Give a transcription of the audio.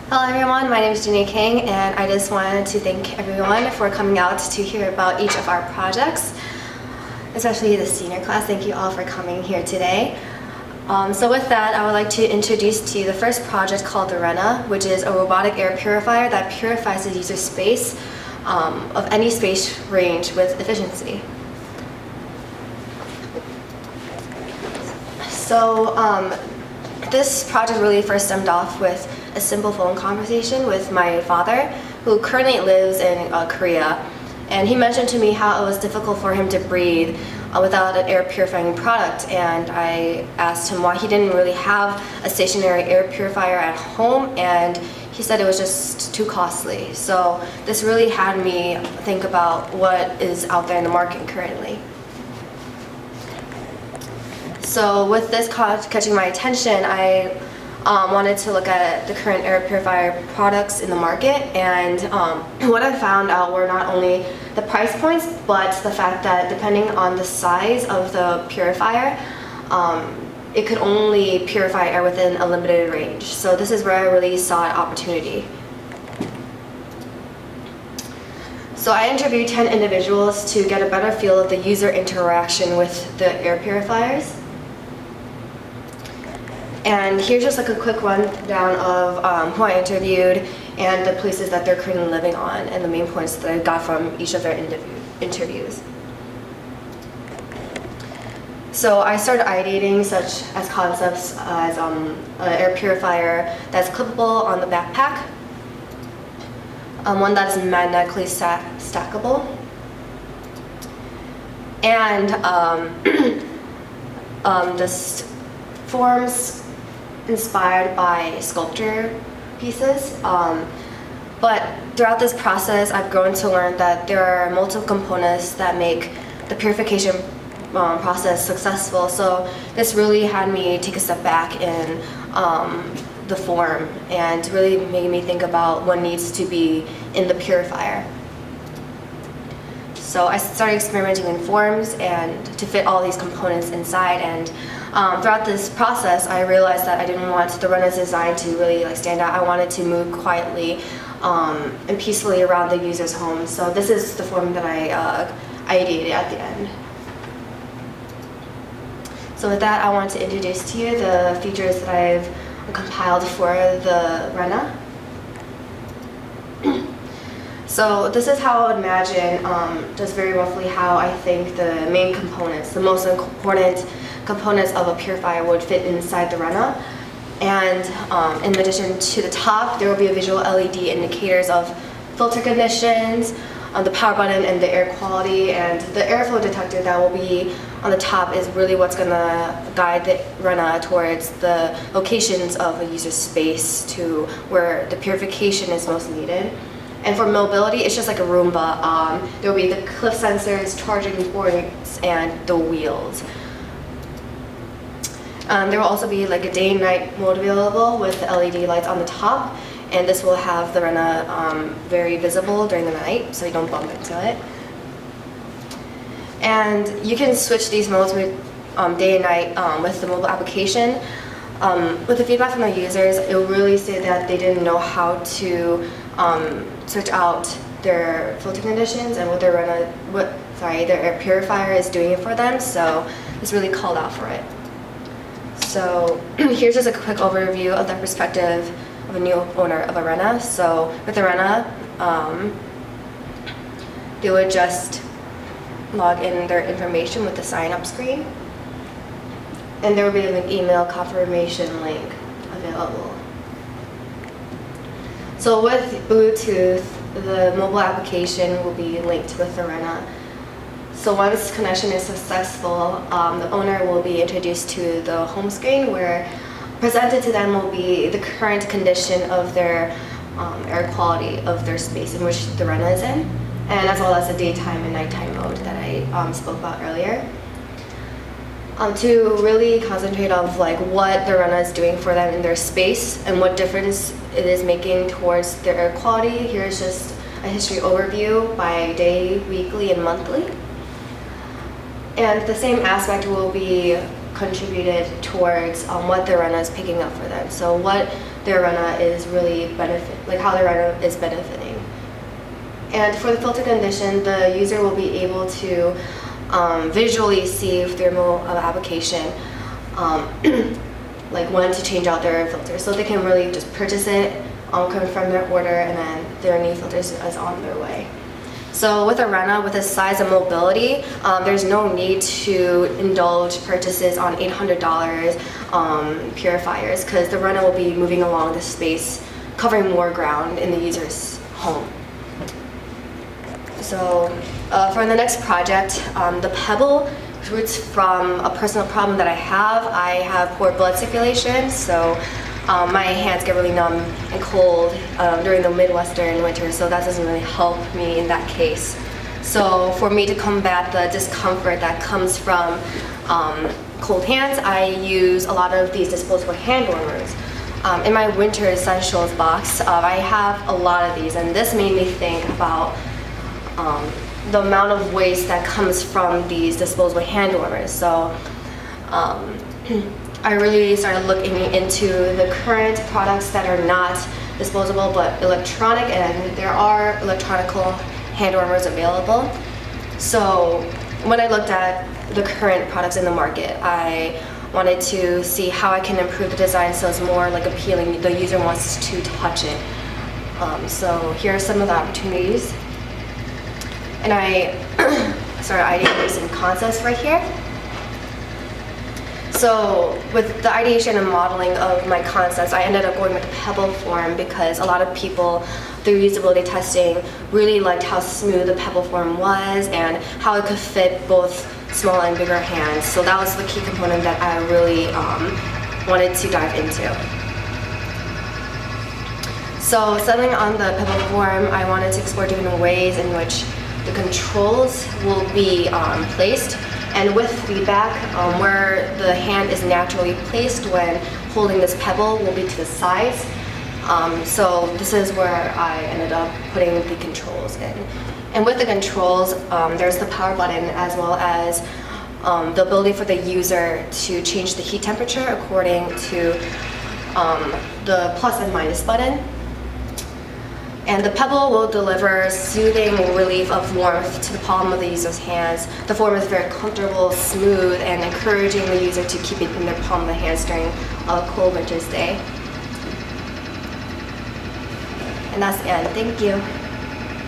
Hello everyone, my name is Jenny King and I just wanted to thank everyone for coming out to hear about each of our projects, especially the senior class. Thank you all for coming here today. So with that, I would like to introduce to you the first project called the RENA, which is a robotic air purifier that purifies the user space of any space range with efficiency. So this project really first stemmed off with a simple phone conversation with my father, who currently lives in Korea. And he mentioned to me how it was difficult for him to breathe without an air purifying product. And I asked him why he didn't really have a stationary air purifier at home, and he said it was just too costly. So this really had me think about what is out there in the market currently. So with this catching my attention, I wanted to look at the current air purifier products in the market, and what I found out were not only the price points, but the fact that depending on the size of the purifier, it could only purify air within a limited range. So this is where I really saw an opportunity. So I interviewed 10 individuals to get a better feel of the user interaction with the air purifiers. And here's just like a quick rundown of who I interviewed and the places that they're currently living on and the main points that I got from each of their interviews. So I started ideating such as concepts as an air purifier that's clippable on the backpack, one that is magnetically stackable, and just forms inspired by sculpture pieces. But throughout this process, I've grown to learn that there are multiple components that make the purification process successful. So this really had me take a step back in the form and really made me think about what needs to be in the purifier. So I started experimenting in forms and to fit all these components inside, and throughout this process I realized that I didn't want the RENA's design to really stand out. I wanted to move quietly and peacefully around the user's home. So this is the form that I ideated at the end. So with that, I want to introduce to you the features that I've compiled for the RENA. So this is how I would imagine, just very roughly, how I think the main components, the most important components of a purifier would fit inside the RENA. And in addition to the top, there will be a visual LED indicators of filter conditions, the power button, and the air quality. And the airflow detector that will be on the top is really what's going to guide the RENA towards the locations of a user's space to where the purification is most needed. And for mobility, it's just like a Roomba. There will be the cliff sensors, charging ports, and the wheels. There will also be like a day and night mode available with the LED lights on the top, and this will have the RENA very visible during the night, so you don't bump into it. And you can switch these modes with day and night with the mobile application. With the feedback from the users, it will really say that they didn't know how to switch out their filter conditions and what their their air purifier is doing it for them. So it's really called out for it. So here's just a quick overview of the perspective of a new owner of a RENA. So with the RENA, they would just log in their information with the sign-up screen, and there will be an email confirmation link available. So with Bluetooth, the mobile application will be linked with the RENA. So once connection is successful, the owner will be introduced to the home screen, where presented to them will be the current condition of their air quality of their space in which the RENA is in, and as well as the daytime and nighttime mode that I spoke about earlier. To really concentrate on what the RENA is doing for them in their space and what difference it is making towards their air quality, here's just a history overview by day, weekly, and monthly. And the same aspect will be contributed towards what the RENA is picking up for them. So what their retina is really how their retina is benefiting. And for the filter condition, the user will be able to visually see thermal application, like when to change out their filter. So they can really just purchase it, confirm their order, and then their new filter is on their way. So with a Rena, with its size and mobility, there's no need to indulge purchases on $800 purifiers, because the Rena will be moving along the space, covering more ground in the user's home. So for the next project, the Pebble roots from a personal problem that I have. I have poor blood circulation, so my hands get really numb and cold during the Midwestern winter, so that doesn't really help me in that case. So for me to combat the discomfort that comes from cold hands, I use a lot of these disposable hand warmers. In my winter essentials box, I have a lot of these, and this made me think about the amount of waste that comes from these disposable hand warmers. So I really started looking into the current products that are not disposable but electronic, and there are electronical hand warmers available. So when I looked at the current products in the market, I wanted to see how I can improve the design so it's more like appealing, the user wants to touch it. So here are some of the opportunities. And I started ideating some concepts right here. So with the ideation and modeling of my concepts, I ended up going with the Pebble form because a lot of people through usability testing really liked how smooth the Pebble form was and how it could fit both small and bigger hands. So that was the key component that I really wanted to dive into. So settling on the Pebble form, I wanted to explore different ways in which the controls will be placed, and with feedback, where the hand is naturally placed when holding this Pebble will be to the sides. So this is where I ended up putting the controls in. And with the controls, there's the power button as well as the ability for the user to change the heat temperature according to the plus and minus button. And the Pebble will deliver soothing relief of warmth to the palm of the user's hands. The form is very comfortable, smooth, and encouraging the user to keep it in their palm of the hands during a cold winter's day. And that's the end. Thank you.